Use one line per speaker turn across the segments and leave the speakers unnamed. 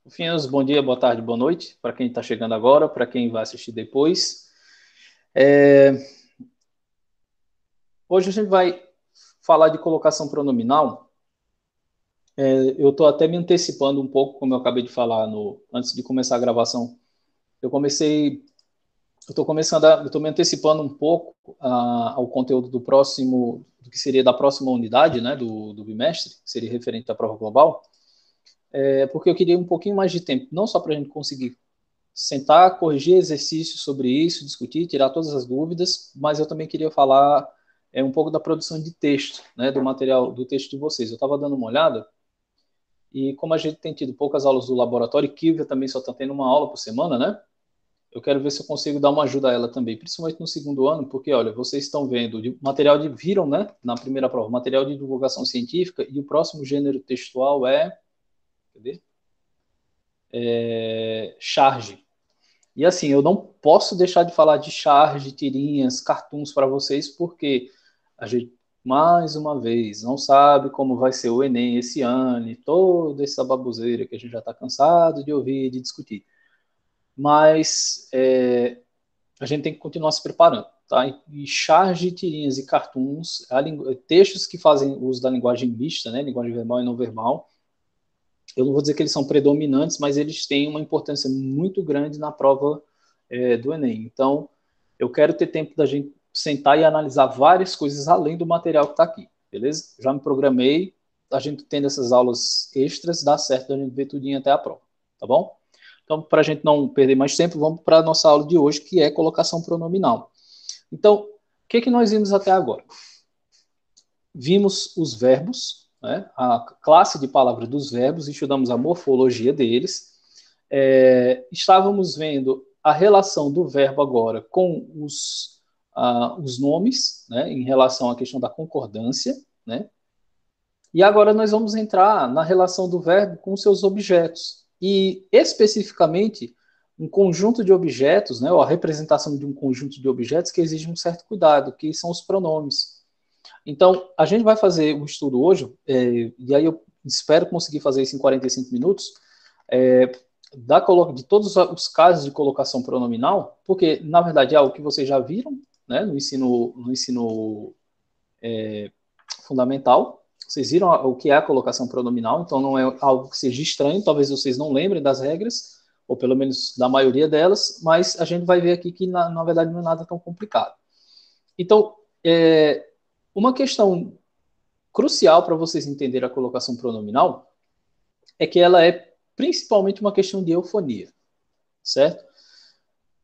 Finhos, bom dia, boa tarde, boa noite, para quem está chegando agora, para quem vai assistir depois. Hoje a gente vai falar de colocação pronominal. Eu estou até me antecipando um pouco, como eu acabei de falar antes de começar a gravação. Eu comecei, eu estou me antecipando um pouco ao conteúdo do que seria da próxima unidade, né, do bimestre, que seria referente à prova global, porque eu queria um pouquinho mais de tempo, não só para a gente conseguir sentar, corrigir exercícios sobre isso, discutir, tirar todas as dúvidas, mas eu também queria falar um pouco da produção de texto, né, do material, do texto de vocês. Eu estava dando uma olhada e como a gente tem tido poucas aulas do laboratório, e Kívia também só está tendo uma aula por semana, né? Eu quero ver se eu consigo dar uma ajuda a ela também, principalmente no segundo ano, porque, olha, vocês estão vendo viram, né, na primeira prova, material de divulgação científica, e o próximo gênero textual cadê? Charge. E assim, eu não posso deixar de falar de charge, tirinhas, cartoons para vocês, porque a gente, mais uma vez, não sabe como vai ser o Enem esse ano, e toda essa baboseira que a gente já está cansado de ouvir e de discutir. Mas a gente tem que continuar se preparando, tá? E charge, tirinhas e cartoons, textos que fazem uso da linguagem mista, né? Linguagem verbal e não verbal. Eu não vou dizer que eles são predominantes, mas eles têm uma importância muito grande na prova do Enem. Então, eu quero ter tempo da gente sentar e analisar várias coisas além do material que está aqui, beleza? Já me programei, a gente tendo essas aulas extras, dá certo a gente ver tudinho até a prova, tá bom? Então, para a gente não perder mais tempo, vamos para a nossa aula de hoje, que é colocação pronominal. Então, o que nós vimos até agora? Vimos os verbos, né, a classe de palavras dos verbos, estudamos a morfologia deles. Estávamos vendo a relação do verbo agora com os nomes, né, em relação à questão da concordância, né? E agora nós vamos entrar na relação do verbo com seus objetos. E, especificamente, um conjunto de objetos, né, ou a representação de um conjunto de objetos que exige um certo cuidado, que são os pronomes. Então, a gente vai fazer um estudo hoje, e aí eu espero conseguir fazer isso em 45 minutos, é, de todos os casos de colocação pronominal, porque, na verdade, é algo que vocês já viram, né, no ensino fundamental. Vocês viram o que é a colocação pronominal, então não é algo que seja estranho, talvez vocês não lembrem das regras, ou pelo menos da maioria delas, mas a gente vai ver aqui que, na verdade, não é nada tão complicado. Então, uma questão crucial para vocês entenderem a colocação pronominal é que ela é principalmente uma questão de eufonia, certo?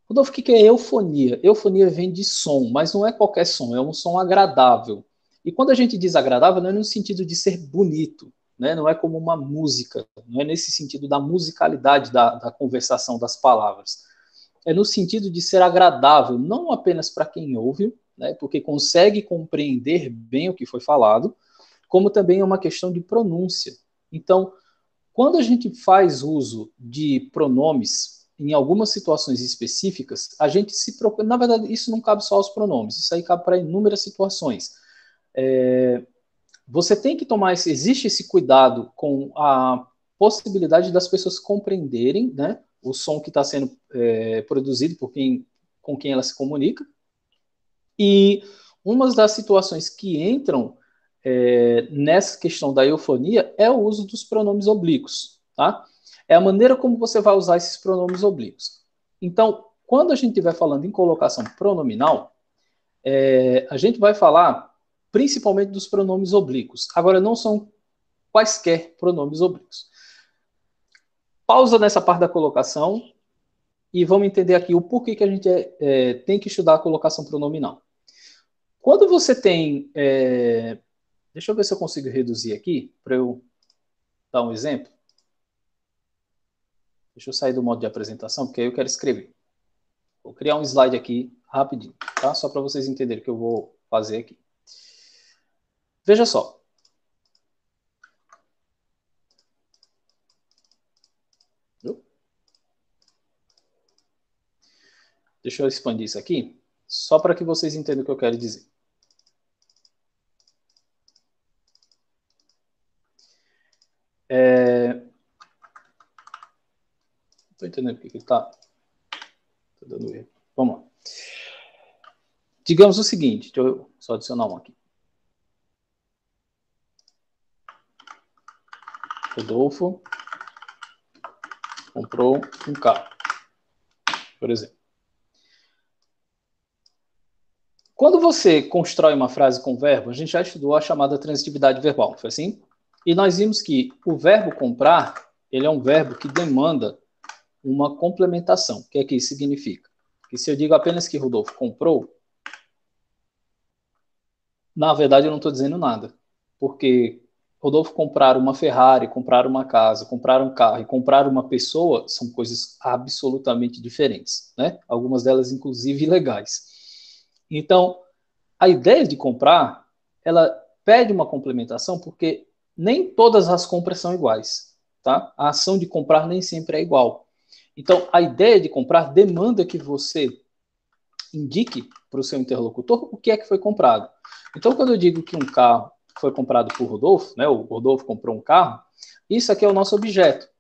Rodolfo, o que é eufonia? Eufonia vem de som, mas não é qualquer som, é um som agradável. E quando a gente diz agradável, não é no sentido de ser bonito, né? Não é como uma música, não é nesse sentido da musicalidade da conversação das palavras. É no sentido de ser agradável, não apenas para quem ouve, né? Porque consegue compreender bem o que foi falado, como também é uma questão de pronúncia. Então, quando a gente faz uso de pronomes em algumas situações específicas, a gente se procura. Na verdade, isso não cabe só aos pronomes, isso aí cabe para inúmeras situações. Você tem que tomar existe esse cuidado com a possibilidade das pessoas compreenderem, né, o som que está sendo produzido com quem ela se comunica. E uma das situações que entram nessa questão da eufonia é o uso dos pronomes oblíquos, tá? É a maneira como você vai usar esses pronomes oblíquos. Então, quando a gente estiver falando em colocação pronominal, a gente vai falar principalmente dos pronomes oblíquos. Agora, não são quaisquer pronomes oblíquos. Pausa nessa parte da colocação e vamos entender aqui o porquê que a gente tem que estudar a colocação pronominal. Quando você tem deixa eu ver se eu consigo reduzir aqui para eu dar um exemplo. Deixa eu sair do modo de apresentação, porque aí eu quero escrever. Vou criar um slide aqui rapidinho, tá? Só para vocês entenderem o que eu vou fazer aqui. Veja só. Deixa eu expandir isso aqui, só para que vocês entendam o que eu quero dizer. Estou entendendo porque ele está dando erro. Vamos lá. Digamos o seguinte, deixa eu só adicionar um aqui. Rodolfo comprou um carro, por exemplo. Quando você constrói uma frase com verbo, a gente já estudou a chamada transitividade verbal, não foi assim? E nós vimos que o verbo comprar, ele é um verbo que demanda uma complementação. O que é que isso significa? Que se eu digo apenas que Rodolfo comprou, na verdade eu não estou dizendo nada. Porque Rodolfo comprar uma Ferrari, comprar uma casa, comprar um carro e comprar uma pessoa são coisas absolutamente diferentes, né? Algumas delas, inclusive, ilegais. Então, a ideia de comprar, ela pede uma complementação porque nem todas as compras são iguais, tá? A ação de comprar nem sempre é igual. Então, a ideia de comprar demanda que você indique para o seu interlocutor o que é que foi comprado. Então, quando eu digo que um carro foi comprado por Rodolfo, né, o Rodolfo comprou um carro, isso aqui é o nosso objeto,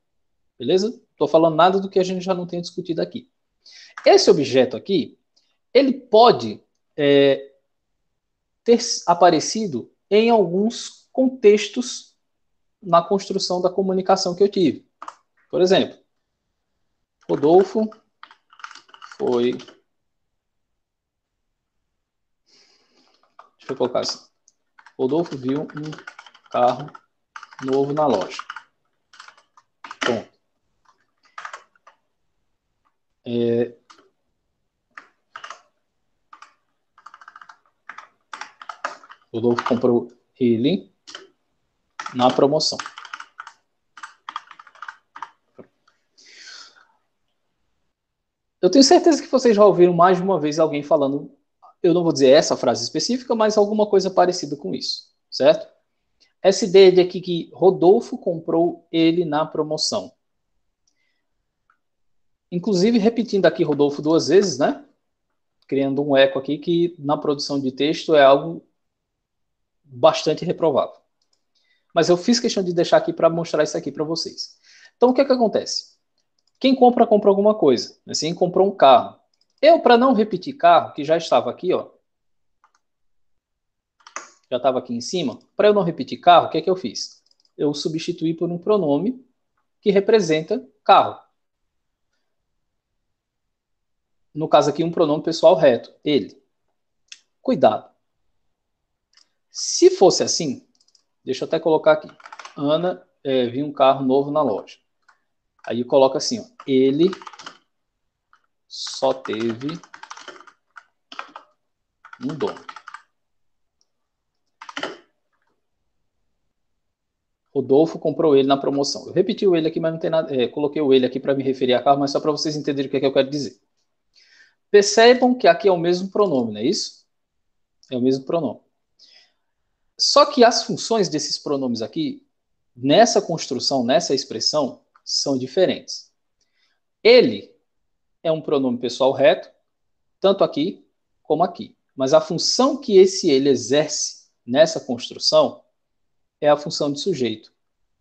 beleza? Estou falando nada do que a gente já não tem discutido aqui. Esse objeto aqui, ele pode ter aparecido em alguns contextos na construção da comunicação que eu tive. Por exemplo, Rodolfo foi... Deixa eu colocar assim. Rodolfo viu um carro novo na loja. Ponto. Rodolfo comprou ele na promoção. Eu tenho certeza que vocês já ouviram mais de uma vez alguém falando, eu não vou dizer essa frase específica, mas alguma coisa parecida com isso, certo? Essa ideia de aqui que Rodolfo comprou ele na promoção. Inclusive, repetindo aqui Rodolfo duas vezes, né? Criando um eco aqui que na produção de texto é algo bastante reprovável. Mas eu fiz questão de deixar aqui para mostrar isso aqui para vocês. Então, o que é que acontece? Quem compra, compra alguma coisa. Assim, comprou um carro. Eu, para não repetir carro, que já estava aqui, ó, já estava aqui em cima, para eu não repetir carro, o que é que eu fiz? Eu substituí por um pronome que representa carro. No caso aqui, um pronome pessoal reto, ele. Cuidado. Se fosse assim, deixa eu até colocar aqui. Ana viu um carro novo na loja. Aí coloca assim, ó, ele só teve um dono. Rodolfo comprou ele na promoção. Eu repeti o ele aqui, mas não tem nada. Coloquei o ele aqui para me referir a carro, mas só para vocês entenderem o que é que eu quero dizer. Percebam que aqui é o mesmo pronome, não é isso? É o mesmo pronome. Só que as funções desses pronomes aqui, nessa construção, nessa expressão, são diferentes. Ele é um pronome pessoal reto, tanto aqui como aqui. Mas a função que esse ele exerce nessa construção é a função de sujeito.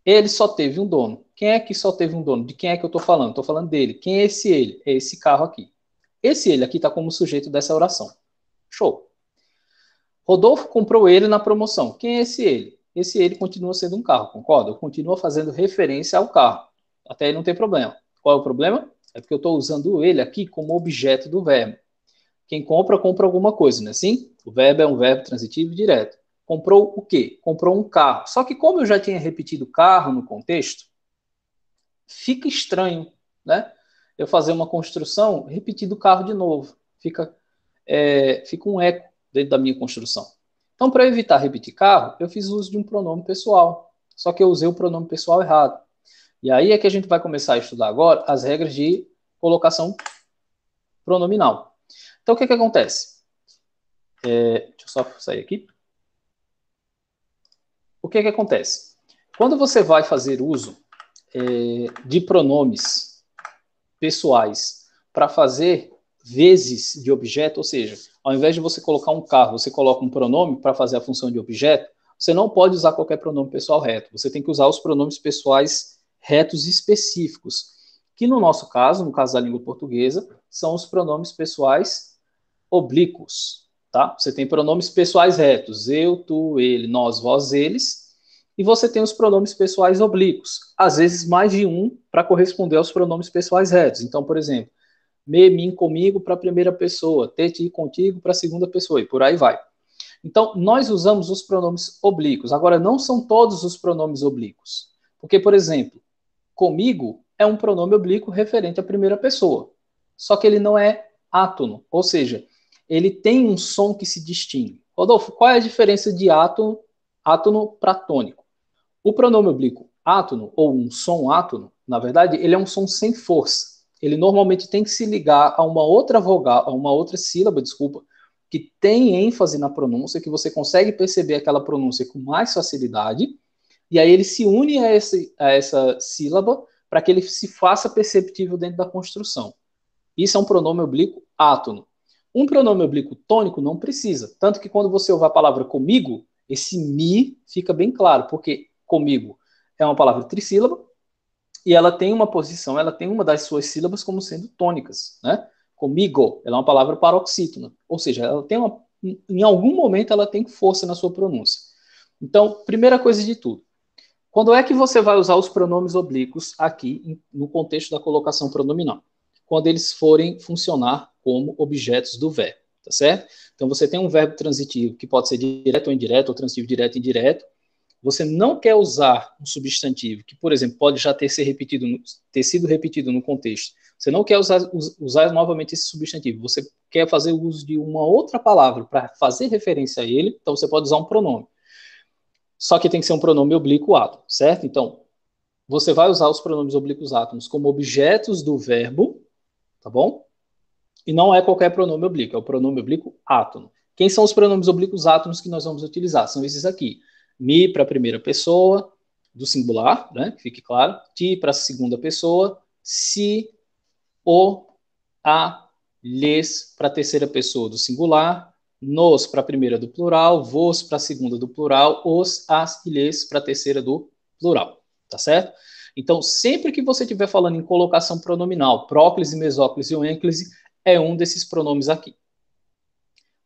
Ele só teve um dono. Quem é que só teve um dono? De quem é que eu estou falando? Estou falando dele. Quem é esse ele? É esse carro aqui. Esse ele aqui está como sujeito dessa oração. Show. Rodolfo comprou ele na promoção. Quem é esse ele? Esse ele continua sendo um carro, concorda? Eu continuo fazendo referência ao carro. Até aí não tem problema. Qual é o problema? É porque eu estou usando ele aqui como objeto do verbo. Quem compra, compra alguma coisa, não é assim? O verbo é um verbo transitivo e direto. Comprou o quê? Comprou um carro. Só que como eu já tinha repetido carro no contexto, fica estranho, né? Eu fazer uma construção repetindo o carro de novo. Fica um eco dentro da minha construção. Então, para evitar repetir carro, eu fiz uso de um pronome pessoal. Só que eu usei o pronome pessoal errado. E aí é que a gente vai começar a estudar agora as regras de colocação pronominal. Então, o que acontece? Deixa eu só sair aqui. O que acontece? Quando você vai fazer uso de pronomes pessoais para fazer vezes de objeto, ou seja, ao invés de você colocar um carro, você coloca um pronome para fazer a função de objeto, você não pode usar qualquer pronome pessoal reto. Você tem que usar os pronomes pessoais retos específicos. que no nosso caso, no caso da língua portuguesa, são os pronomes pessoais oblíquos, tá? Você tem pronomes pessoais retos, eu, tu, ele, nós, vós, eles, e você tem os pronomes pessoais oblíquos, às vezes mais de um para corresponder aos pronomes pessoais retos. Então, por exemplo, me, mim, comigo para a primeira pessoa, te, ti, contigo para a segunda pessoa, e por aí vai. Então, nós usamos os pronomes oblíquos. Agora, não são todos os pronomes oblíquos. Porque, por exemplo, comigo é um pronome oblíquo referente à primeira pessoa. Só que ele não é átono, ou seja, ele tem um som que se distingue. Rodolfo, qual é a diferença de átono para tônico? O pronome oblíquo átono, ou um som átono, na verdade, ele é um som sem força. Ele normalmente tem que se ligar a uma outra vogal, a uma outra sílaba, desculpa, que tem ênfase na pronúncia, que você consegue perceber aquela pronúncia com mais facilidade, e aí ele se une a essa sílaba para que ele se faça perceptível dentro da construção. Isso é um pronome oblíquo átono. Um pronome oblíquo tônico não precisa, tanto que quando você ouve a palavra comigo, esse mi fica bem claro, porque comigo é uma palavra trissílaba, e ela tem uma posição, ela tem uma das suas sílabas como sendo tônicas, né? Comigo, ela é uma palavra paroxítona, ou seja, ela tem em algum momento ela tem força na sua pronúncia. Então, primeira coisa de tudo, quando é que você vai usar os pronomes oblíquos aqui no contexto da colocação pronominal? Quando eles forem funcionar como objetos do verbo, tá certo? Então, você tem um verbo transitivo que pode ser direto ou indireto, ou transitivo direto e indireto. Você não quer usar um substantivo que, por exemplo, pode já ter sido repetido no contexto. Você não quer usar novamente esse substantivo. Você quer fazer uso de uma outra palavra para fazer referência a ele, então você pode usar um pronome. Só que tem que ser um pronome oblíquo átono, certo? Então, você vai usar os pronomes oblíquos átonos como objetos do verbo, tá bom? E não é qualquer pronome oblíquo, é o pronome oblíquo átono. Quem são os pronomes oblíquos átonos que nós vamos utilizar? São esses aqui. Me para a primeira pessoa, do singular, né? Que fique claro. Ti para a segunda pessoa. Si, o, a, lhes para a terceira pessoa do singular. Nos para a primeira do plural. Vos para a segunda do plural. Os, as e lhes para a terceira do plural. Tá certo? Então, sempre que você estiver falando em colocação pronominal, próclise, mesóclise ou ênclise, é um desses pronomes aqui.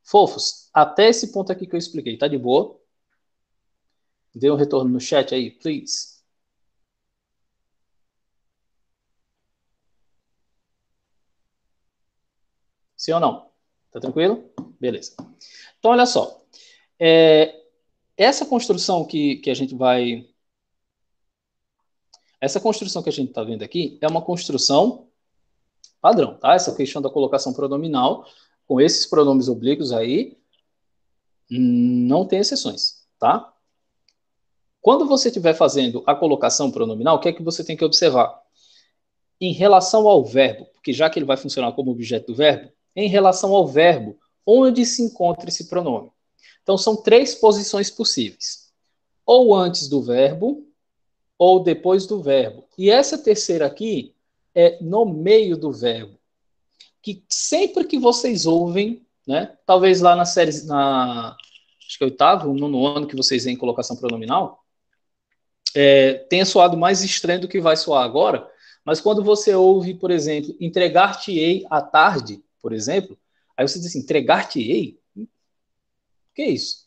Fofos, até esse ponto aqui que eu expliquei, tá de boa? Dê um retorno no chat aí, please. Sim ou não? Tá tranquilo? Beleza. Então, olha só. Essa construção que a gente vai... Essa construção que a gente está vendo aqui é uma construção padrão, tá? Essa questão da colocação pronominal, com esses pronomes oblíquos aí, não tem exceções, tá? Quando você estiver fazendo a colocação pronominal, o que é que você tem que observar? Em relação ao verbo, porque já que ele vai funcionar como objeto do verbo, em relação ao verbo, onde se encontra esse pronome? Então, são três posições possíveis. Ou antes do verbo, ou depois do verbo. E essa terceira aqui é no meio do verbo. Que sempre que vocês ouvem, né, talvez lá na série, acho que é oitavo, nono ano que vocês veem colocação pronominal, tenha soado mais estranho do que vai soar agora, mas quando você ouve, por exemplo, entregar-te-ei à tarde, por exemplo, aí você diz assim, entregar-te-ei? O que é isso?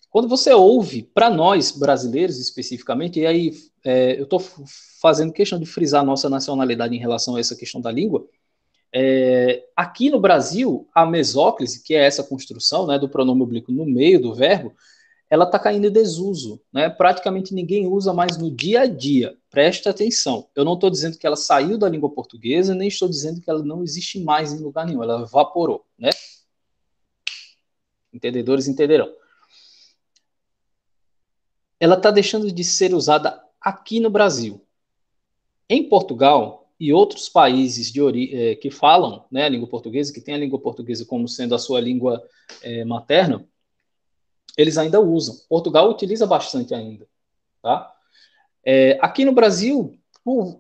Quando você ouve, para nós brasileiros especificamente, e aí eu estou fazendo questão de frisar a nossa nacionalidade em relação a essa questão da língua, aqui no Brasil, a mesóclise, que é essa construção, né, do pronome oblíquo no meio do verbo, ela está caindo em desuso, né? Praticamente ninguém usa mais no dia a dia. Presta atenção. Eu não estou dizendo que ela saiu da língua portuguesa, nem estou dizendo que ela não existe mais em lugar nenhum. Ela evaporou, né? Entendedores entenderão. Ela está deixando de ser usada aqui no Brasil. Em Portugal e outros países que falam, né, a língua portuguesa, que tem a língua portuguesa como sendo a sua língua materna, eles ainda usam. Portugal utiliza bastante ainda, tá? Aqui no Brasil,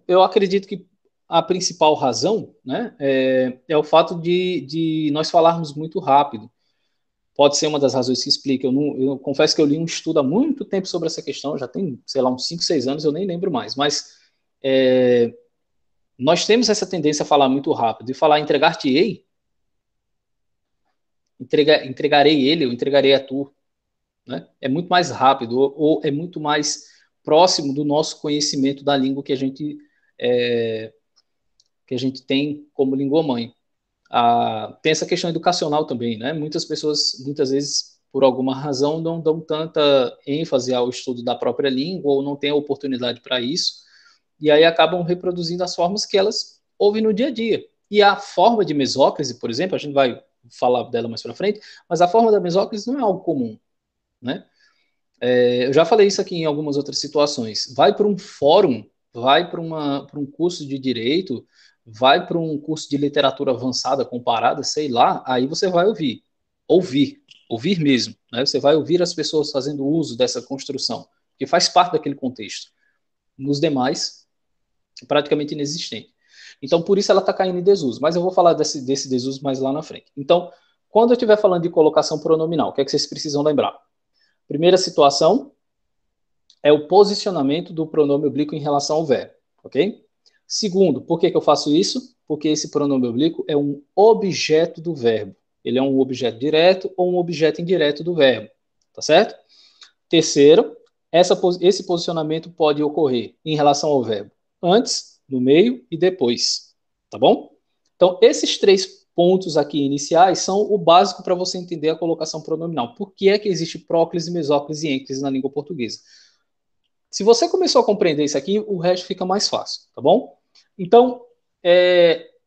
eu acredito que a principal razão, né, é o fato de nós falarmos muito rápido. Pode ser uma das razões que explica. Eu confesso que eu li um estudo há muito tempo sobre essa questão, já tem, sei lá, uns 5, 6 anos, eu nem lembro mais. Mas Nós temos essa tendência a falar muito rápido e falar entregar-te-ei, entregarei ele, eu entregarei a tu, né? É muito mais rápido, ou é muito mais próximo do nosso conhecimento da língua que a gente tem como língua mãe. Tem essa questão educacional também, né? Muitas pessoas, muitas vezes, por alguma razão, não dão tanta ênfase ao estudo da própria língua ou não têm a oportunidade para isso, e aí acabam reproduzindo as formas que elas ouvem no dia a dia. E a forma de mesóclise, por exemplo, a gente vai falar dela mais para frente, mas a forma da mesóclise não é algo comum, né? Eu já falei isso aqui em algumas outras situações. Vai para um fórum, vai para um curso de direito, vai para um curso de literatura avançada comparada, sei lá, aí você vai ouvir mesmo, né? Você vai ouvir as pessoas fazendo uso dessa construção, que faz parte daquele contexto. Nos demais, praticamente inexistente. Então, por isso ela está caindo em desuso. Mas eu vou falar desse desuso mais lá na frente. Então, quando eu estiver falando de colocação pronominal, o que é que vocês precisam lembrar? Primeira situação é o posicionamento do pronome oblíquo em relação ao verbo, ok? Segundo, por que eu faço isso? Porque esse pronome oblíquo é um objeto do verbo. Ele é um objeto direto ou um objeto indireto do verbo, tá certo? Terceiro, esse posicionamento pode ocorrer em relação ao verbo antes, no meio e depois, tá bom? Então, esses 3 pontos aqui iniciais são o básico para você entender a colocação pronominal. Por que é que existe próclise, mesóclise e ênclise na língua portuguesa? Se você começou a compreender isso aqui, o resto fica mais fácil, tá bom? Então,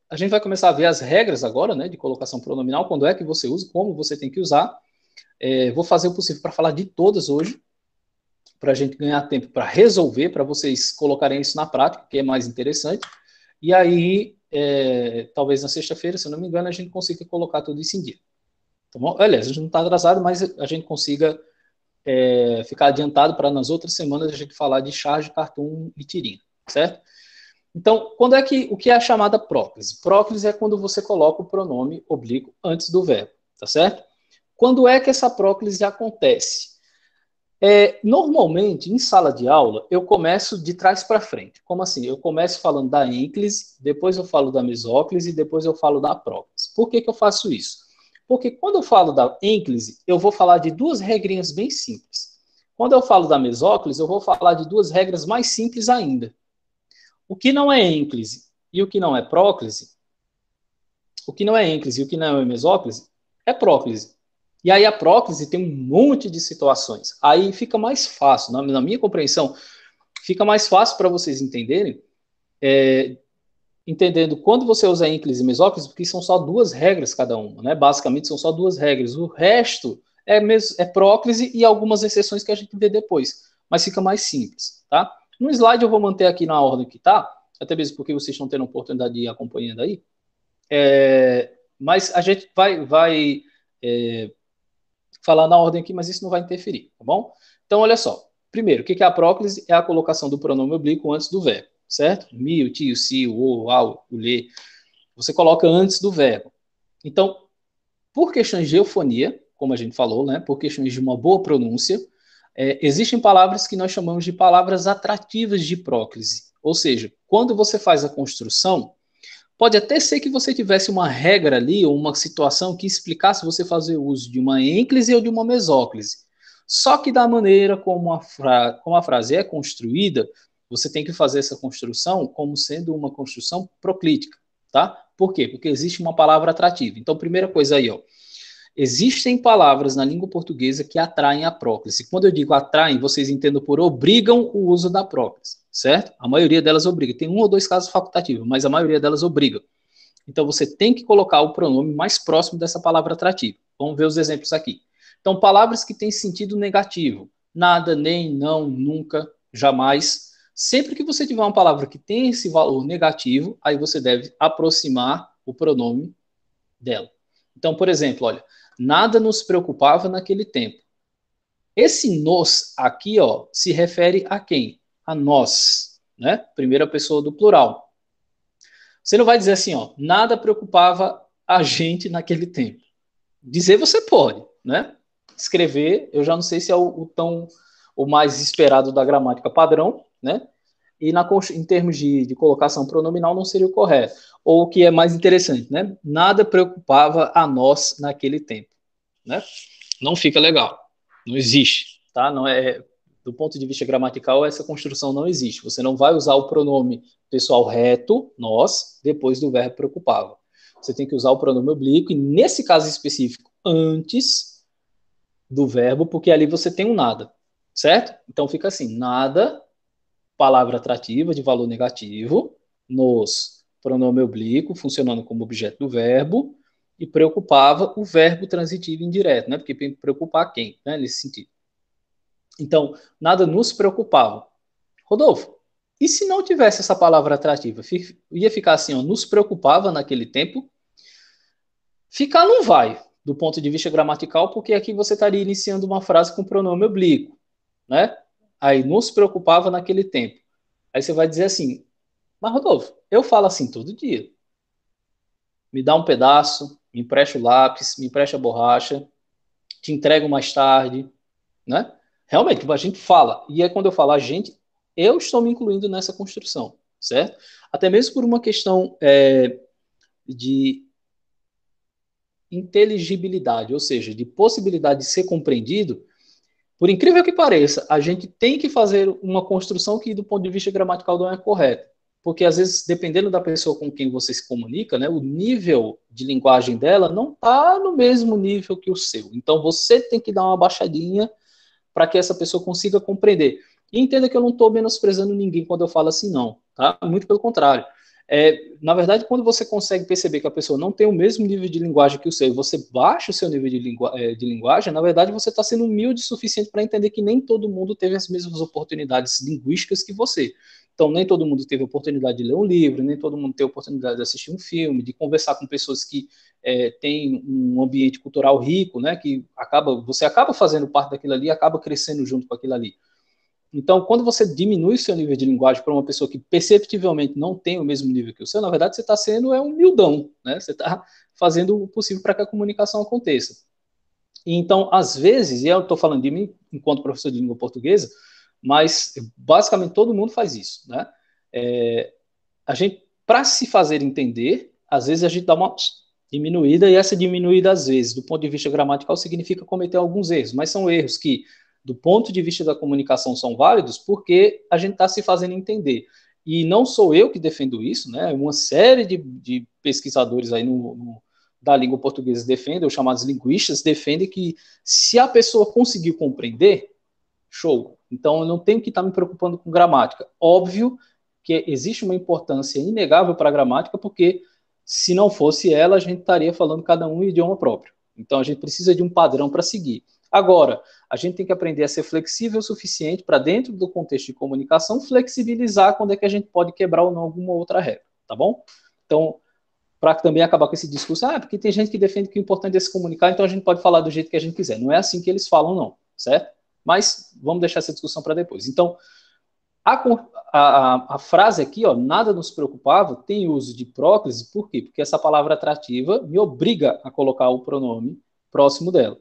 a gente vai começar a ver as regras agora, né, de colocação pronominal, quando é que você usa, como você tem que usar. Vou fazer o possível para falar de todas hoje, para a gente ganhar tempo para resolver, para vocês colocarem isso na prática, que é mais interessante. E aí, talvez na sexta-feira, se eu não me engano, a gente consiga colocar tudo isso em dia. Tá bom? Aliás, a gente não está atrasado, mas a gente consiga ficar adiantado para nas outras semanas a gente falar de charge, cartoon e tirinha, certo? Então, o que é a chamada próclise? Próclise é quando você coloca o pronome oblíquo antes do verbo, tá certo? Quando é que essa próclise acontece? Normalmente, em sala de aula, eu começo de trás para frente. Como assim? Eu começo falando da ênclise, depois eu falo da mesóclise e depois eu falo da próclise. Por que eu faço isso? Porque quando eu falo da ênclise, eu vou falar de 2 regrinhas bem simples. Quando eu falo da mesóclise, eu vou falar de 2 regras mais simples ainda. O que não é ênclise e o que não é próclise, o que não é ênclise e o que não é mesóclise, é próclise. E aí a próclise tem um monte de situações. Aí fica mais fácil, na minha compreensão, fica mais fácil para vocês entenderem, entendendo quando você usa ênclise e mesóclise, porque são só 2 regras cada uma, né? Basicamente são só 2 regras. O resto é próclise e algumas exceções que a gente vê depois, mas fica mais simples, tá? No slide eu vou manter aqui na ordem que tá, até mesmo porque vocês estão tendo a oportunidade de ir acompanhando aí. Mas a gente vai falar na ordem aqui, mas isso não vai interferir, tá bom? Então, olha só. Primeiro, o que é a próclise? É a colocação do pronome oblíquo antes do verbo, certo? Mi, o ti, o si, o o, au, o lê. Você coloca antes do verbo. Então, por questões de eufonia, como a gente falou, né? Por questões de uma boa pronúncia, existem palavras que nós chamamos de palavras atrativas de próclise. Ou seja, quando você faz a construção, pode até ser que você tivesse uma regra ali, ou uma situação que explicasse você fazer uso de uma ênclise ou de uma mesóclise. Só que da maneira como a frase é construída, você tem que fazer essa construção como sendo uma construção proclítica, tá? Por quê? Porque existe uma palavra atrativa. Então, primeira coisa aí, ó. Existem palavras na língua portuguesa que atraem a próclise. Quando eu digo atraem, vocês entendem por obrigam o uso da próclise, certo? A maioria delas obriga. Tem 1 ou 2 casos facultativos, mas a maioria delas obriga. Então você tem que colocar o pronome mais próximo dessa palavra atrativa. Vamos ver os exemplos aqui. Então, palavras que têm sentido negativo. Nada, nem, não, nunca, jamais. Sempre que você tiver uma palavra que tem esse valor negativo, aí você deve aproximar o pronome dela. Então, por exemplo, olha, nada nos preocupava naquele tempo. Esse nos aqui, ó, se refere a quem? A nós, né? Primeira pessoa do plural. Você não vai dizer assim, ó, nada preocupava a gente naquele tempo. Dizer você pode, né? Escrever, eu já não sei se é o mais esperado da gramática padrão, né? e em termos de colocação pronominal não seria o correto. Ou o que é mais interessante, né? Nada preocupava a nós naquele tempo, né? Não fica legal. Não existe, tá? Não é, do ponto de vista gramatical, essa construção não existe. Você não vai usar o pronome pessoal reto, nós, depois do verbo preocupava. Você tem que usar o pronome oblíquo, e nesse caso específico, antes do verbo, porque ali você tem um nada, certo? Então fica assim, nada, palavra atrativa de valor negativo, nos, pronome oblíquo, funcionando como objeto do verbo, e preocupava o verbo transitivo indireto, né? Porque preocupar quem, né? Nesse sentido. Então, nada nos preocupava. Rodolfo, e se não tivesse essa palavra atrativa? Ia ficar assim, ó, nos preocupava naquele tempo? Ficar não vai, do ponto de vista gramatical, porque aqui você estaria iniciando uma frase com pronome oblíquo, né? Aí, nos preocupava naquele tempo. Aí você vai dizer assim, mas Rodolfo, eu falo assim todo dia. Me dá um pedaço, me empresta o lápis, me empresta a borracha, te entrego mais tarde, né? Realmente, a gente fala. E é quando eu falo a gente, eu estou me incluindo nessa construção, certo? Até mesmo por uma questão de inteligibilidade, ou seja, de possibilidade de ser compreendido. Por incrível que pareça, a gente tem que fazer uma construção que, do ponto de vista gramatical, não é correta. Porque, às vezes, dependendo da pessoa com quem você se comunica, né, o nível de linguagem dela não está no mesmo nível que o seu. Então, você tem que dar uma baixadinha para que essa pessoa consiga compreender. E entenda que eu não estou menosprezando ninguém quando eu falo assim, não. Tá? Muito pelo contrário. Na verdade, quando você consegue perceber que a pessoa não tem o mesmo nível de linguagem que o seu, e você baixa o seu nível de linguagem, na verdade, você está sendo humilde o suficiente para entender que nem todo mundo teve as mesmas oportunidades linguísticas que você. Então, nem todo mundo teve a oportunidade de ler um livro, nem todo mundo teve a oportunidade de assistir um filme, de conversar com pessoas que têm um ambiente cultural rico, né, que você acaba fazendo parte daquilo ali, acaba crescendo junto com aquilo ali. Então, quando você diminui o seu nível de linguagem para uma pessoa que perceptivelmente não tem o mesmo nível que o seu, na verdade você está sendo humildão, né? Você está fazendo o possível para que a comunicação aconteça. E então, às vezes, e eu estou falando de mim enquanto professor de língua portuguesa, mas basicamente todo mundo faz isso, né? A gente, para se fazer entender, às vezes a gente dá uma diminuída, e essa diminuída, às vezes, do ponto de vista gramatical, significa cometer alguns erros, mas são erros que, do ponto de vista da comunicação, são válidos porque a gente está se fazendo entender. E não sou eu que defendo isso, né? Uma série de pesquisadores aí da língua portuguesa defendem, os chamados linguistas, defendem que se a pessoa conseguir compreender, show. Então, eu não tenho que estar me preocupando com gramática. Óbvio que existe uma importância inegável para a gramática, porque se não fosse ela, a gente estaria falando cada um o idioma próprio. Então, a gente precisa de um padrão para seguir. Agora, a gente tem que aprender a ser flexível o suficiente para, dentro do contexto de comunicação, flexibilizar quando é que a gente pode quebrar ou não alguma outra regra, tá bom? Então, para também acabar com esse discurso, porque tem gente que defende que o importante é se comunicar, então a gente pode falar do jeito que a gente quiser. Não é assim que eles falam, não, certo? Mas vamos deixar essa discussão para depois. Então, a frase aqui, ó, nada nos preocupava, tem uso de próclise, por quê? Porque essa palavra atrativa me obriga a colocar o pronome próximo dela.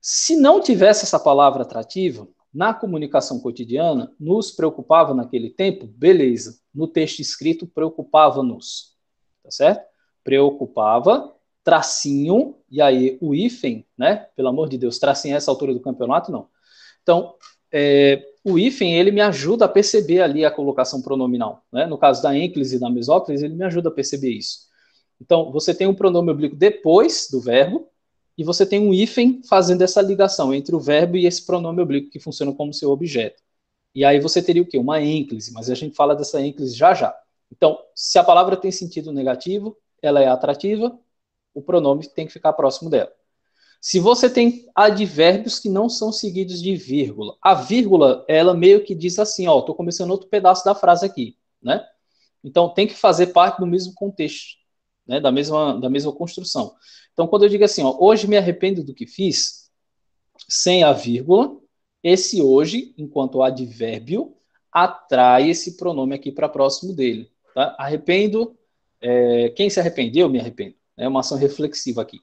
Se não tivesse essa palavra atrativa, na comunicação cotidiana, nos preocupava naquele tempo, beleza. No texto escrito, preocupava-nos, tá certo? Preocupava, tracinho, e aí o hífen, né? Pelo amor de Deus, tracinho a essa altura do campeonato, não. Então, o hífen, ele me ajuda a perceber ali a colocação pronominal, né? No caso da ênclise e da mesóclise, ele me ajuda a perceber isso. Então, você tem um pronome oblíquo depois do verbo, e você tem um hífen fazendo essa ligação entre o verbo e esse pronome oblíquo que funciona como seu objeto. E aí você teria o quê? Uma ênclise, mas a gente fala dessa ênclise já já. Então, se a palavra tem sentido negativo, ela é atrativa, o pronome tem que ficar próximo dela. Se você tem advérbios que não são seguidos de vírgula, a vírgula, ela meio que diz assim, ó, estou começando outro pedaço da frase aqui, né? Então, tem que fazer parte do mesmo contexto, né? Da mesma construção. Então, quando eu digo assim, ó, hoje me arrependo do que fiz, sem a vírgula, esse hoje, enquanto advérbio, atrai esse pronome aqui para próximo dele. Tá? Arrependo, quem se arrependeu, me arrependo. É uma ação reflexiva aqui.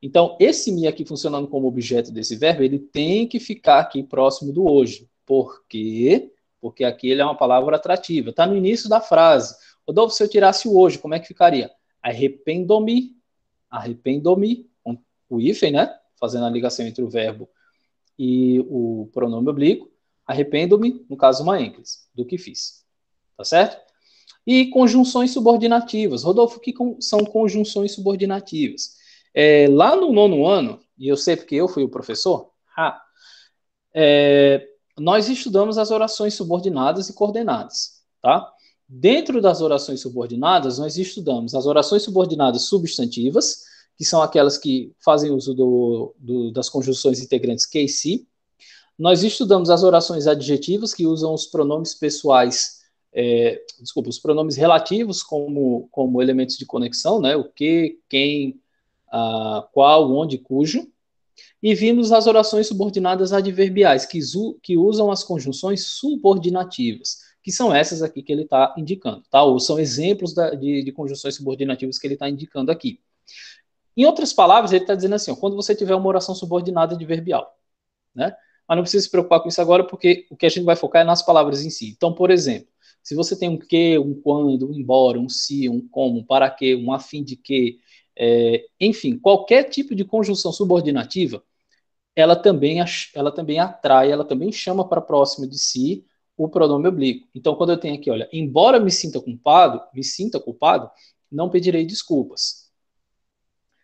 Então, esse me aqui funcionando como objeto desse verbo, ele tem que ficar aqui próximo do hoje. Por quê? porque aqui ele é uma palavra atrativa. Está no início da frase. Rodolfo, se eu tirasse o hoje, como é que ficaria? Arrependo-me, com o hífen, né? Fazendo a ligação entre o verbo e o pronome oblíquo. Arrependo-me, no caso, uma ênclise, do que fiz. Tá certo? E conjunções subordinativas. Rodolfo, o que são conjunções subordinativas? Lá no 9º ano, e eu sei porque eu fui o professor, nós estudamos as orações subordinadas e coordenadas, tá? Dentro das orações subordinadas, nós estudamos as orações subordinadas substantivas, que são aquelas que fazem uso das conjunções integrantes que e se. Nós estudamos as orações adjetivas, que usam os pronomes pessoais, os pronomes relativos como elementos de conexão, né? O que, quem, qual, onde, cujo. E vimos as orações subordinadas adverbiais, que usam as conjunções subordinativas, que são essas aqui que ele está indicando, tá? Ou são exemplos de conjunções subordinativas que ele está indicando aqui. Em outras palavras, ele está dizendo assim, ó, quando você tiver uma oração subordinada adverbial, né? Mas não precisa se preocupar com isso agora, porque o que a gente vai focar é nas palavras em si. Então, por exemplo, se você tem um que, um quando, um embora, um se, um como, um para que, um a fim de que, enfim, qualquer tipo de conjunção subordinativa, ela também atrai, ela também chama para próximo de si o pronome oblíquo. Então, quando eu tenho aqui, olha, embora me sinta culpado, não pedirei desculpas.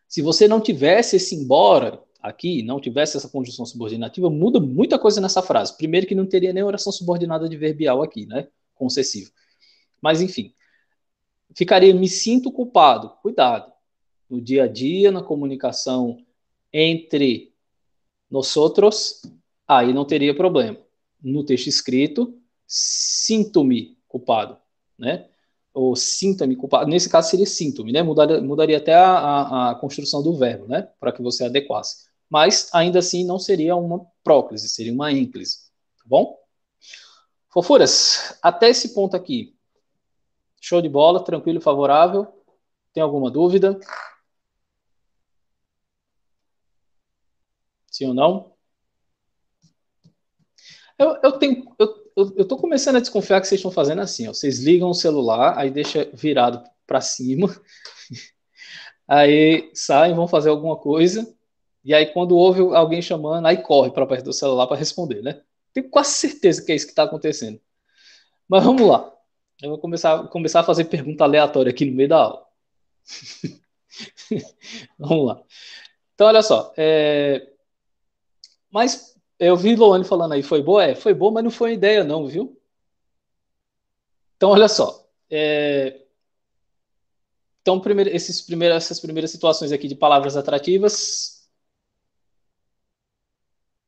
Se você não tivesse esse embora aqui, não tivesse essa conjunção subordinativa, muda muita coisa nessa frase. Primeiro que não teria nem oração subordinada adverbial aqui, né? Concessivo. Mas, enfim, ficaria me sinto culpado. Cuidado. No dia a dia, na comunicação entre nós outros, aí não teria problema. No texto escrito, sinto-me culpado, né? Ou sinta-me culpado. Nesse caso seria sinto-me, né? Mudaria até a construção do verbo, né? Para que você adequasse. Mas ainda assim não seria uma próclise, seria uma ênclise, tá bom? Fofuras, até esse ponto aqui, show de bola, tranquilo, favorável? Tem alguma dúvida? Sim ou não? Eu tô começando a desconfiar que vocês estão fazendo assim, ó. Vocês ligam o celular, aí deixa virado para cima, aí saem, vão fazer alguma coisa, e aí quando ouve alguém chamando, aí corre para perto do celular para responder, né? Tenho quase certeza que é isso que está acontecendo. Mas vamos lá. Eu vou começar a fazer pergunta aleatória aqui no meio da aula. Vamos lá. Então, olha só. Mas eu vi Loane falando aí, foi boa? Foi boa, mas não foi ideia não, viu? Então, olha só. Então, essas primeiras situações aqui de palavras atrativas,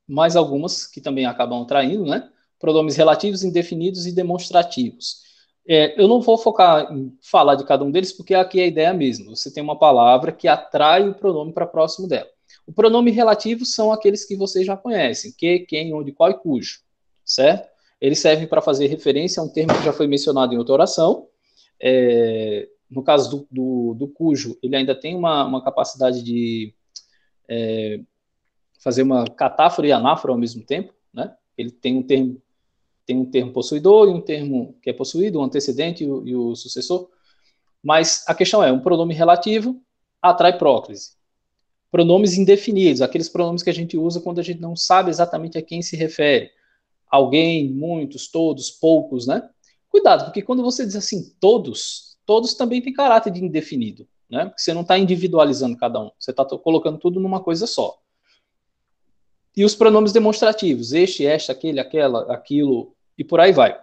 mais algumas que também acabam atraindo, né? Pronomes relativos, indefinidos e demonstrativos. Eu não vou focar em falar de cada um deles, porque aqui é a ideia mesmo. Você tem uma palavra que atrai o pronome para próximo dela. O pronome relativo são aqueles que vocês já conhecem, que, quem, onde, qual e cujo, certo? Eles servem para fazer referência a um termo que já foi mencionado em outra oração. No caso do cujo, ele ainda tem uma capacidade de fazer uma catáfora e anáfora ao mesmo tempo, né? Ele tem um termo possuidor e um termo que é possuído, o antecedente e o sucessor. Mas a questão é, um pronome relativo atrai próclise. Pronomes indefinidos, aqueles pronomes que a gente usa quando a gente não sabe exatamente a quem se refere. Alguém, muitos, todos, poucos, né? Cuidado, porque quando você diz assim, todos também têm caráter de indefinido, né? Porque você não está individualizando cada um, você está colocando tudo numa coisa só. E os pronomes demonstrativos, este, esta, aquele, aquela, aquilo, e por aí vai.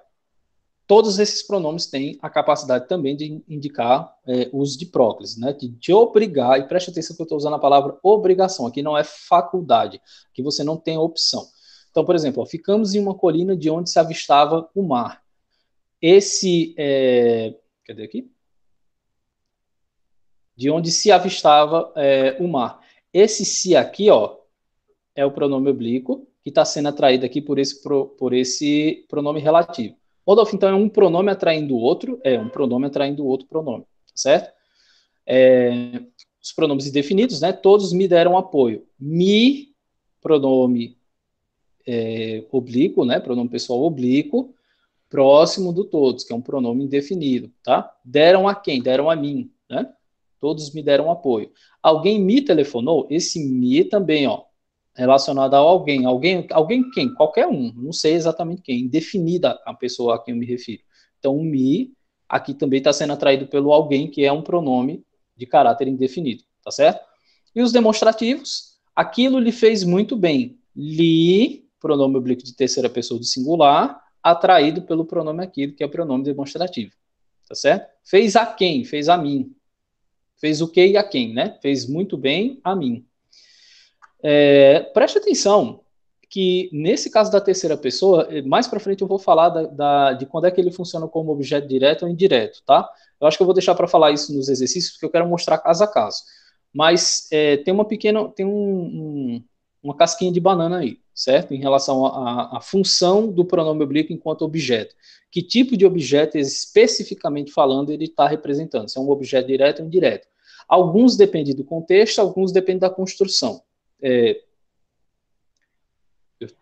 Todos esses pronomes têm a capacidade também de indicar uso de próclise, né? De obrigar, e preste atenção que eu estou usando a palavra obrigação, aqui não é faculdade, aqui você não tem opção. Então, por exemplo, ficamos em uma colina de onde se avistava o mar. Cadê aqui? De onde se avistava o mar. Esse se aqui, ó, é o pronome oblíquo, que está sendo atraído aqui por esse pronome relativo. Rodolfo, então é um pronome atraindo o outro? É, um pronome atraindo o outro pronome, certo? Os pronomes indefinidos, né? Todos me deram apoio. Pronome oblíquo, né? Pronome pessoal oblíquo. próximo do todos, que é um pronome indefinido, tá? Deram a quem? Deram a mim, né? Todos me deram apoio. Alguém me telefonou? Esse me também, ó, relacionado a alguém. Alguém quem? Qualquer um. Não sei exatamente quem. Indefinida a pessoa a quem eu me refiro. Então, o me aqui também está sendo atraído pelo alguém, que é um pronome de caráter indefinido, tá certo? E os demonstrativos, aquilo lhe fez muito bem. Lhe, pronome oblíquo de terceira pessoa do singular, atraído pelo pronome aquilo, que é o pronome demonstrativo, tá certo? Fez a quem? Fez a mim. Fez o que e a quem, né? Fez muito bem a mim. Preste atenção que, nesse caso da terceira pessoa, mais para frente eu vou falar de quando é que ele funciona como objeto direto ou indireto, tá? Eu acho que eu vou deixar para falar isso nos exercícios, porque eu quero mostrar caso a caso. Mas tem uma casquinha de banana aí, certo? Em relação à função do pronome oblíquo enquanto objeto. Que tipo de objeto, especificamente falando, ele está representando? Se é um objeto direto ou indireto. Alguns dependem do contexto, alguns dependem da construção. Eu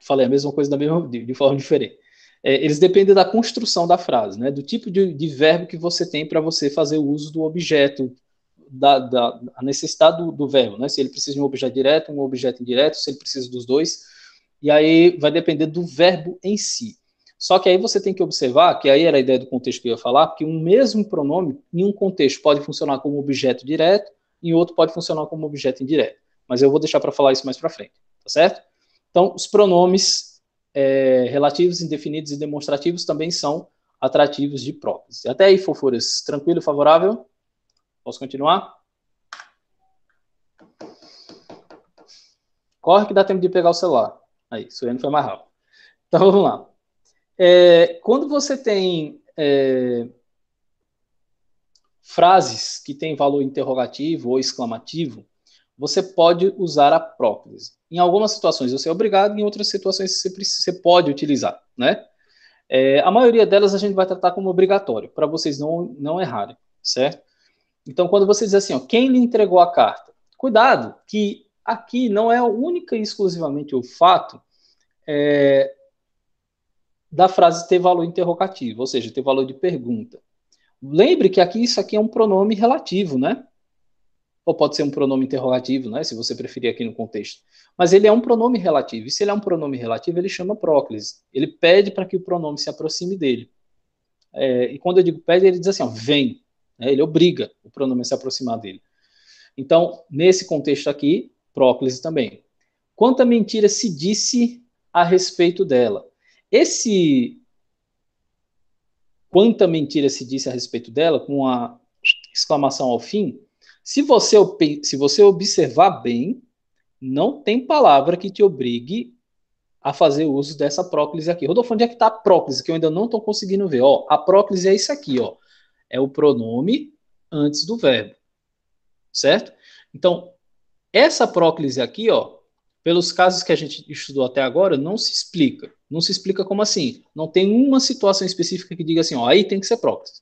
falei a mesma coisa de forma diferente. Eles dependem da construção da frase, né? Do tipo de verbo que você tem para você fazer o uso do objeto, a necessidade do verbo, né? Se ele precisa de um objeto direto, um objeto indireto, se ele precisa dos dois. E aí vai depender do verbo em si. Só que aí você tem que observar, que aí era a ideia do contexto que eu ia falar, que um mesmo pronome, em um contexto, pode funcionar como objeto direto, em outro pode funcionar como objeto indireto. Mas eu vou deixar para falar isso mais para frente, tá certo? Então, os pronomes relativos, indefinidos e demonstrativos também são atrativos de próprise. Até aí, fofuras, tranquilo, favorável? Posso continuar? Corre que dá tempo de pegar o celular. Aí, isso aí não foi mais rápido. Então, vamos lá. Quando você tem frases que têm valor interrogativo ou exclamativo, você pode usar a próprise. Em algumas situações você é obrigado, em outras situações você pode utilizar, né? A maioria delas a gente vai tratar como obrigatório, para vocês não errarem, certo? Então, quando você diz assim, ó, quem lhe entregou a carta? Cuidado, que aqui não é única e exclusivamente o fato da frase ter valor interrogativo, ou seja, ter valor de pergunta. Lembre que isso aqui é um pronome relativo, né? Ou pode ser um pronome interrogativo, né? Se você preferir aqui no contexto. Mas ele é um pronome relativo. E se ele é um pronome relativo, ele chama próclise. Ele pede para que o pronome se aproxime dele. E quando eu digo pede, ele diz assim, ó, vem. Ele obriga o pronome a se aproximar dele. Então, nesse contexto aqui, próclise também. Quanta mentira se disse a respeito dela? Quanta mentira se disse a respeito dela, com a exclamação ao fim, se você observar bem, não tem palavra que te obrigue a fazer uso dessa próclise aqui. Rodolfo, onde é que está a próclise? Que eu ainda não estou conseguindo ver. Ó, a próclise é isso aqui, ó. É o pronome antes do verbo. Certo? Então, essa próclise aqui, ó, pelos casos que a gente estudou até agora, não se explica. Não se explica como assim. Não tem uma situação específica que diga assim, ó, aí tem que ser próclise.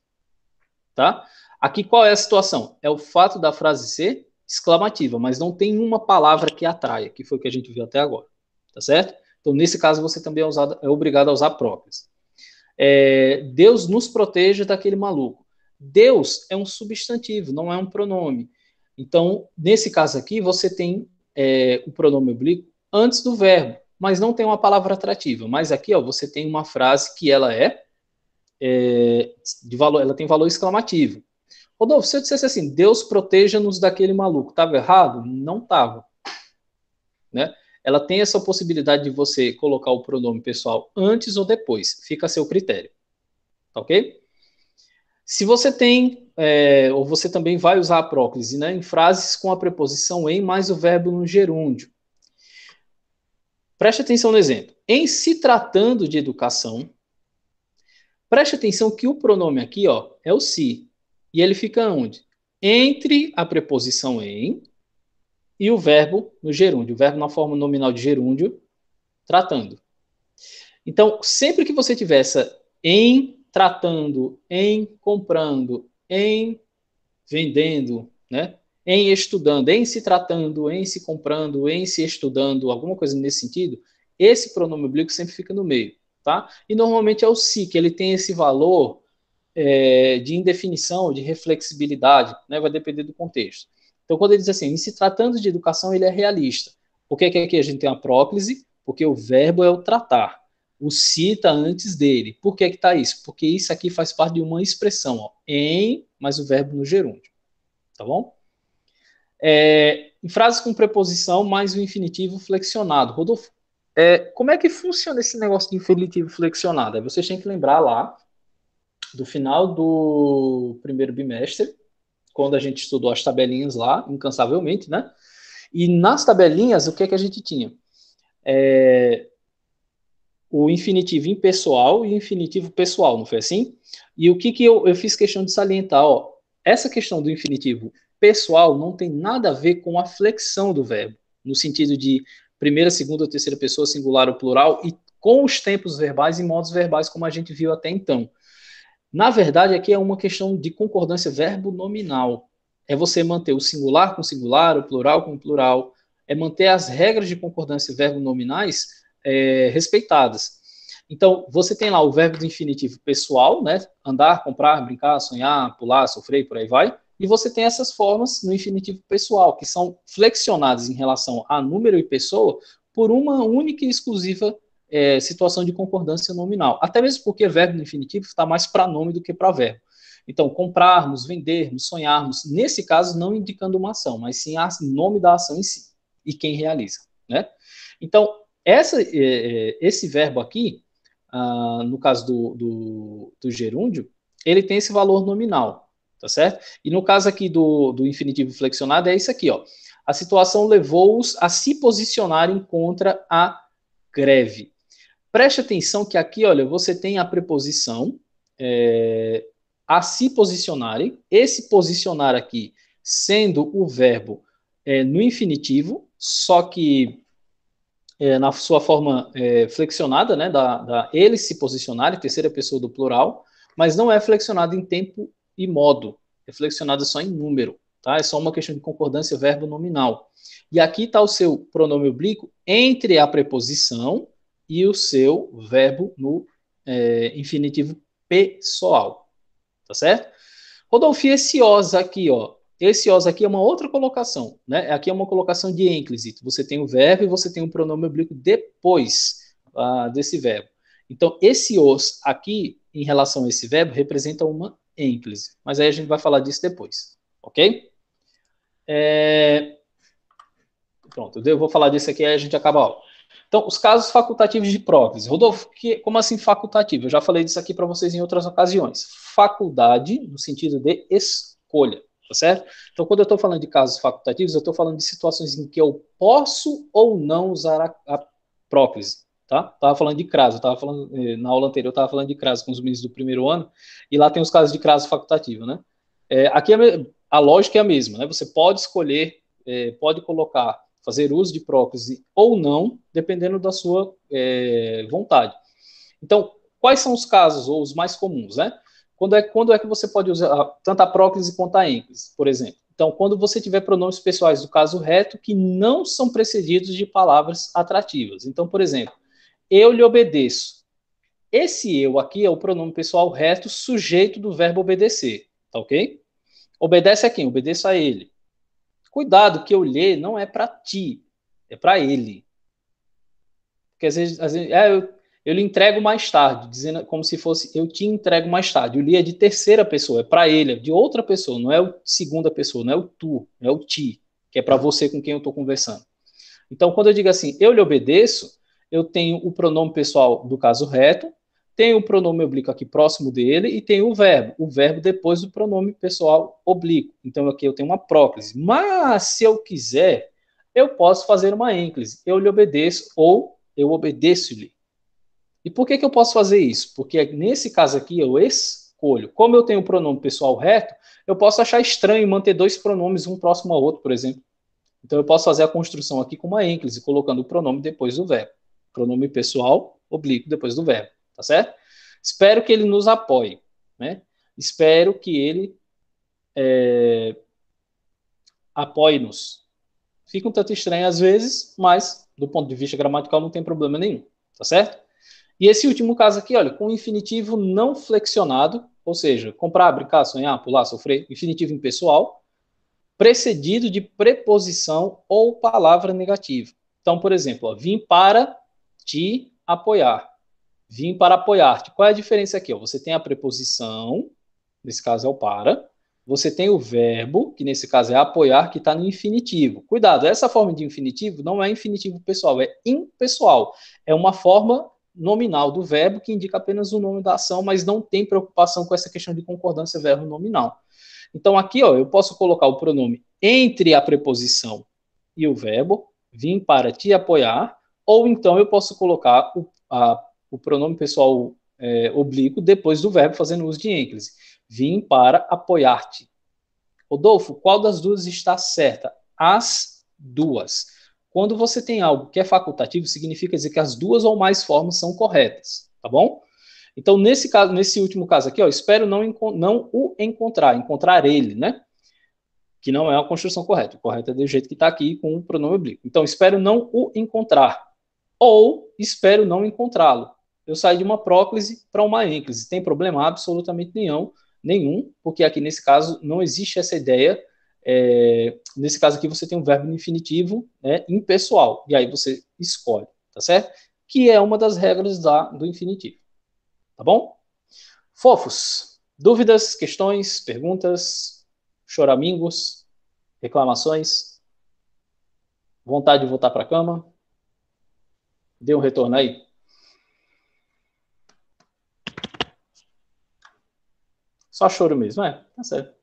Tá? Aqui qual é a situação? É o fato da frase ser exclamativa, mas não tem uma palavra que atraia, que foi o que a gente viu até agora. Tá certo? Então, nesse caso, você também é obrigado a usar próclise. Deus nos proteja daquele maluco. Deus é um substantivo, não é um pronome. Então, nesse caso aqui, você tem o pronome oblíquo antes do verbo, mas não tem uma palavra atrativa. Mas aqui, ó, você tem uma frase que ela de valor, ela tem valor exclamativo. Rodolfo, se eu dissesse assim, Deus proteja-nos daquele maluco, estava errado? Não estava. Né? Ela tem essa possibilidade de você colocar o pronome pessoal antes ou depois, fica a seu critério. Tá ok? Se você tem, ou você também vai usar a próclise, né, em frases com a preposição em mais o verbo no gerúndio. Preste atenção no exemplo. Em se tratando de educação, preste atenção que o pronome aqui, ó, é o se. E ele fica onde? Entre a preposição em e o verbo no gerúndio. O verbo na forma nominal de gerúndio, tratando. Então, sempre que você tiver essa em tratando, em comprando, em vendendo, né? Em estudando, em se tratando, em se comprando, em se estudando, alguma coisa nesse sentido, esse pronome oblíquo sempre fica no meio, tá? E normalmente é o se, que ele tem esse valor de indefinição, de reflexibilidade, né? Vai depender do contexto. Então, quando ele diz assim, em se tratando de educação, ele é realista. Por que aqui a gente tem a próclise? Porque o verbo é o tratar. O se está antes dele. Por que está isso? Porque isso aqui faz parte de uma expressão, ó, em, mais o verbo no gerúndio. Tá bom? Em frases com preposição, mais o infinitivo flexionado. Rodolfo, como é que funciona esse negócio de infinitivo flexionado? Aí vocês têm que lembrar lá do final do primeiro bimestre, quando a gente estudou as tabelinhas lá, incansavelmente, né? E nas tabelinhas, o que é que a gente tinha? O infinitivo impessoal e o infinitivo pessoal, não foi assim? E o que eu fiz questão de salientar? Ó, essa questão do infinitivo pessoal não tem nada a ver com a flexão do verbo, no sentido de primeira, segunda, terceira pessoa, singular ou plural, e com os tempos verbais e modos verbais, como a gente viu até então. Na verdade, aqui é uma questão de concordância verbo-nominal. É você manter o singular com singular, o plural com plural, é manter as regras de concordância verbo-nominais respeitadas. Então, você tem lá o verbo do infinitivo pessoal, né? Andar, comprar, brincar, sonhar, pular, sofrer, por aí vai. E você tem essas formas no infinitivo pessoal, que são flexionadas em relação a número e pessoa por uma única e exclusiva situação de concordância nominal. Até mesmo porque verbo no infinitivo está mais para nome do que para verbo. Então, comprarmos, vendermos, sonharmos, nesse caso, não indicando uma ação, mas sim o nome da ação em si e quem realiza, né? Então, esse verbo aqui, no caso do gerúndio, ele tem esse valor nominal, tá certo? E no caso aqui do infinitivo flexionado, é isso aqui, ó. A situação levou-os a se posicionarem contra a greve. Preste atenção que aqui, olha, você tem a preposição a se posicionarem, esse posicionar aqui sendo o verbo no infinitivo, só que na sua forma flexionada, né, da eles se posicionarem, terceira pessoa do plural, mas não é flexionado em tempo e modo, é flexionado só em número, tá? É só uma questão de concordância verbo nominal. E aqui está o seu pronome oblíquo entre a preposição e o seu verbo no infinitivo pessoal, tá certo? Rodolfo, esse os aqui, ó, esse os aqui é uma outra colocação, né? Aqui é uma colocação de ênclise. Você tem o verbo e você tem o pronome oblíquo depois desse verbo. Então, esse os aqui, em relação a esse verbo, representa uma ênclise. Mas aí a gente vai falar disso depois, ok? Pronto, eu vou falar disso aqui e a gente acaba a aula. Então, os casos facultativos de prótese. Rodolfo, como assim facultativo? Eu já falei disso aqui para vocês em outras ocasiões. Faculdade, no sentido de escolha, tá certo? Então, quando eu estou falando de casos facultativos, eu estou falando de situações em que eu posso ou não usar a prótese, tá? Estava falando de crase, na aula anterior eu estava falando de crase com os meninos do primeiro ano, e lá tem os casos de crase facultativo, né? Aqui a lógica é a mesma, né? Você pode escolher, pode colocar fazer uso de prótese ou não, dependendo da sua vontade. Então, quais são os casos, ou os mais comuns, né? Quando é que você pode usar tanto a prótese quanto a ênclise, por exemplo? Então, quando você tiver pronomes pessoais do caso reto que não são precedidos de palavras atrativas. Então, por exemplo, eu lhe obedeço. Esse eu aqui é o pronome pessoal reto sujeito do verbo obedecer, tá ok? Obedece a quem? Obedeço a ele. Cuidado, que eu lhe não é para ti, é para ele. Porque às vezes eu lhe entrego mais tarde, dizendo como se fosse eu te entrego mais tarde. O lhe é de terceira pessoa, é para ele, é de outra pessoa, não é o segunda pessoa, não é o tu, não é o ti, que é para você com quem eu estou conversando. Então, quando eu digo assim, eu lhe obedeço, eu tenho o pronome pessoal do caso reto, tenho o pronome oblíquo aqui próximo dele e tenho o verbo depois do pronome pessoal oblíquo. Então, aqui eu tenho uma próclise. Mas, se eu quiser, eu posso fazer uma ênclise. Eu lhe obedeço ou eu obedeço-lhe. E por que eu posso fazer isso? Porque nesse caso aqui eu escolho. Como eu tenho o pronome pessoal reto, eu posso achar estranho manter dois pronomes um próximo ao outro, por exemplo. Então, eu posso fazer a construção aqui com uma ênclise, colocando o pronome depois do verbo. Pronome pessoal, oblíquo, depois do verbo. Tá certo? Espero que ele nos apoie. Né? Espero que ele apoie-nos. Fica um tanto estranho às vezes, mas, do ponto de vista gramatical, não tem problema nenhum. Tá certo? E esse último caso aqui, olha, com infinitivo não flexionado, ou seja, comprar, brincar, sonhar, pular, sofrer, infinitivo impessoal, precedido de preposição ou palavra negativa. Então, por exemplo, ó, vim para te apoiar. Vim para apoiar-te. Qual é a diferença aqui? Ó? Você tem a preposição, nesse caso é o para, você tem o verbo, que nesse caso é apoiar, que está no infinitivo. Cuidado, essa forma de infinitivo não é infinitivo pessoal, é impessoal. É uma forma nominal do verbo que indica apenas o nome da ação, mas não tem preocupação com essa questão de concordância verbo nominal. Então aqui, ó, eu posso colocar o pronome entre a preposição e o verbo, vim para te apoiar, ou então eu posso colocar o pronome pessoal oblíquo depois do verbo, fazendo uso de ênclise. Vim para apoiar-te. Rodolfo, qual das duas está certa? As duas. Quando você tem algo que é facultativo, significa dizer que as duas ou mais formas são corretas, tá bom? Então, nesse caso, nesse último caso aqui, ó, espero não o encontrar ele, né? Que não é a construção correta. O correto é do jeito que está aqui com o pronome oblíquo. Então, espero não o encontrar. Ou espero não encontrá-lo. Eu saí de uma próclise para uma ênclise. Tem problema? Absolutamente nenhum, porque aqui nesse caso não existe essa ideia. Nesse caso aqui você tem um verbo no infinitivo, né, impessoal. E aí você escolhe, tá certo? Que é uma das regras do infinitivo. Tá bom? Fofos. Dúvidas, questões, perguntas, choramingos, reclamações, vontade de voltar para a cama? Dê um retorno aí. Só choro mesmo, tá certo.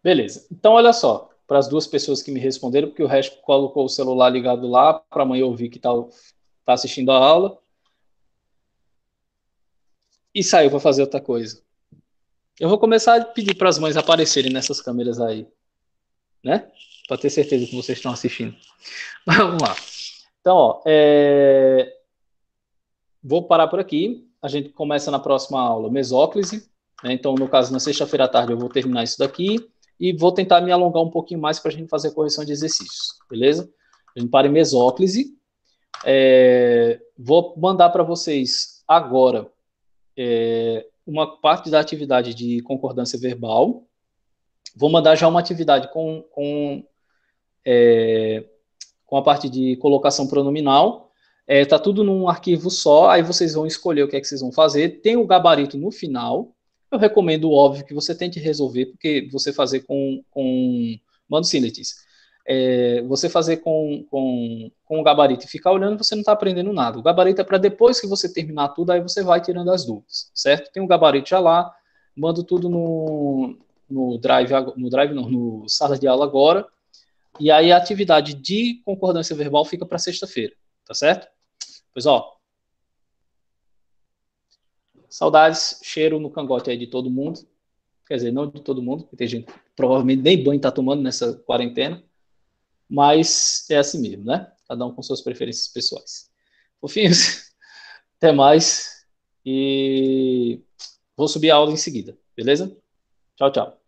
Beleza. Então, olha só, para as duas pessoas que me responderam, porque o resto colocou o celular ligado lá, para amanhã ouvir que tá assistindo a aula, e saiu para fazer outra coisa. Eu vou começar a pedir para as mães aparecerem nessas câmeras aí, né? Para ter certeza que vocês estão assistindo. Vamos lá. Então, ó, vou parar por aqui. A gente começa na próxima aula mesóclise, né? Então, no caso, na sexta-feira à tarde eu vou terminar isso daqui e vou tentar me alongar um pouquinho mais para a gente fazer a correção de exercícios, beleza? A gente para em mesóclise. Vou mandar para vocês agora uma parte da atividade de concordância verbal. Vou mandar já uma atividade com a parte de colocação pronominal. Tá tudo num arquivo só, aí vocês vão escolher o que é que vocês vão fazer. Tem o gabarito no final. Eu recomendo, óbvio, que você tente resolver, porque você fazer Mano sim, Letícia. Você fazer com o gabarito e ficar olhando, você não está aprendendo nada. O gabarito é para depois que você terminar tudo, aí você vai tirando as dúvidas, certo? Tem um gabarito já lá, mando tudo no Drive, no Drive não, no sala de aula agora, e aí a atividade de concordância verbal fica para sexta-feira, tá certo? Pois ó, saudades, cheiro no cangote aí de todo mundo. Quer dizer, não de todo mundo, porque tem gente que provavelmente nem banho tá tomando nessa quarentena, mas é assim mesmo, né? Cada um com suas preferências pessoais. Fofinhos, até mais e vou subir a aula em seguida, beleza? Tchau, tchau.